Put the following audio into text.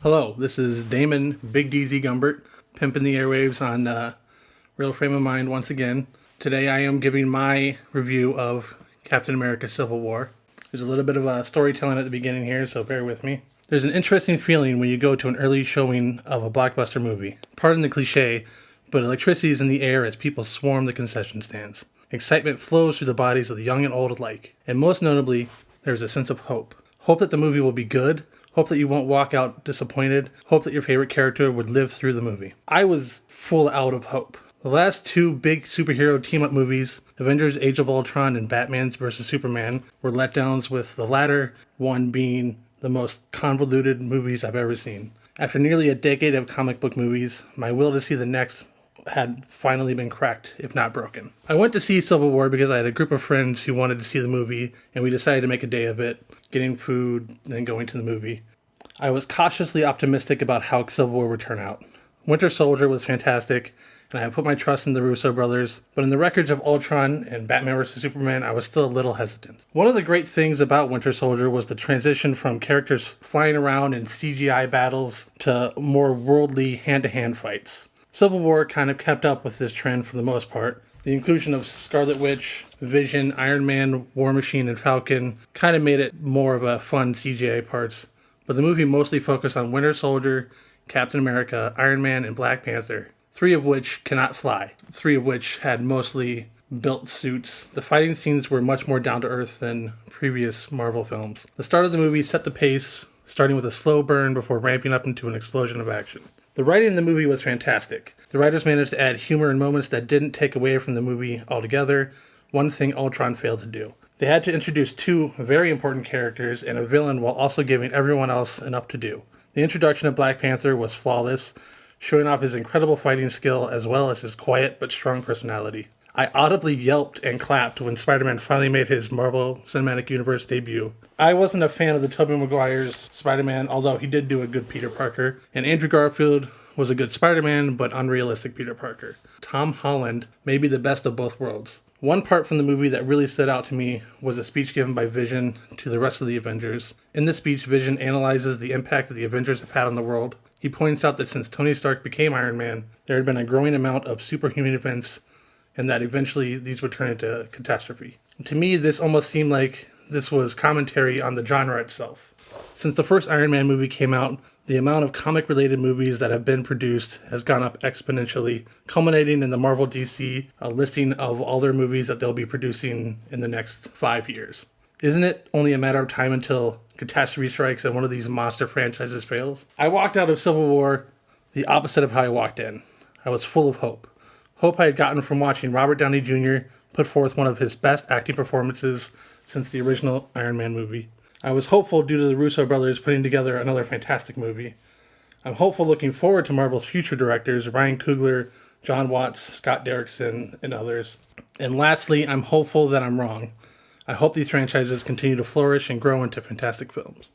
Hello, this is Damon, Big Deezy Gumbert, pimping the airwaves on Real Frame of Mind once again. Today I am giving my review of Captain America Civil War. There's a little bit of storytelling at the beginning here, so bear with me. There's an interesting feeling when you go to an early showing of a blockbuster movie. Pardon the cliche, but electricity is in the air as people swarm the concession stands. Excitement flows through the bodies of the young and old alike, and most notably, there's a sense of hope. Hope that the movie will be good. Hope that you won't walk out disappointed. Hope that your favorite character would live through the movie. I was full out of hope. The last two big superhero team-up movies, Avengers Age of Ultron and Batman vs. Superman, were letdowns, with the latter one being the most convoluted movies I've ever seen. After nearly a decade of comic book movies, my will to see the next had finally been cracked, if not broken. I went to see Civil War because I had a group of friends who wanted to see the movie, and we decided to make a day of it, getting food, then going to the movie. I was cautiously optimistic about how Civil War would turn out. Winter Soldier was fantastic, and I put my trust in the Russo brothers, but in the records of Ultron and Batman vs. Superman, I was still a little hesitant. One of the great things about Winter Soldier was the transition from characters flying around in CGI battles to more worldly hand-to-hand fights. Civil War kind of kept up with this trend for the most part. The inclusion of Scarlet Witch, Vision, Iron Man, War Machine, and Falcon kind of made it more of a fun CGI parts. But the movie mostly focused on Winter Soldier, Captain America, Iron Man, and Black Panther, three of which cannot fly, three of which had mostly built suits. The fighting scenes were much more down to earth than previous Marvel films. The start of the movie set the pace, starting with a slow burn before ramping up into an explosion of action. The writing in the movie was fantastic. The writers managed to add humor and moments that didn't take away from the movie altogether, one thing Ultron failed to do. They had to introduce two very important characters and a villain while also giving everyone else enough to do. The introduction of Black Panther was flawless, showing off his incredible fighting skill as well as his quiet but strong personality. I audibly yelped and clapped when Spider-Man finally made his Marvel Cinematic Universe debut. I wasn't a fan of the Tobey Maguire's Spider-Man, although he did do a good Peter Parker, and Andrew Garfield was a good Spider-Man, but unrealistic Peter Parker. Tom Holland may be the best of both worlds. One part from the movie that really stood out to me was a speech given by Vision to the rest of the Avengers. In this speech, Vision analyzes the impact that the Avengers have had on the world. He points out that since Tony Stark became Iron Man, there had been a growing amount of superhuman events, and that eventually these would turn into catastrophe. To me, this almost seemed like this was commentary on the genre itself. Since the first Iron Man movie came out, the amount of comic-related movies that have been produced has gone up exponentially, culminating in the Marvel DC listing of all their movies that they'll be producing in the next 5 years. Isn't it only a matter of time until catastrophe strikes and one of these monster franchises fails? I walked out of Civil War the opposite of how I walked in. I was full of hope. Hope I had gotten from watching Robert Downey Jr. put forth one of his best acting performances since the original Iron Man movie. I was hopeful due to the Russo brothers putting together another fantastic movie. I'm hopeful looking forward to Marvel's future directors, Ryan Coogler, John Watts, Scott Derrickson, and others. And lastly, I'm hopeful that I'm wrong. I hope these franchises continue to flourish and grow into fantastic films.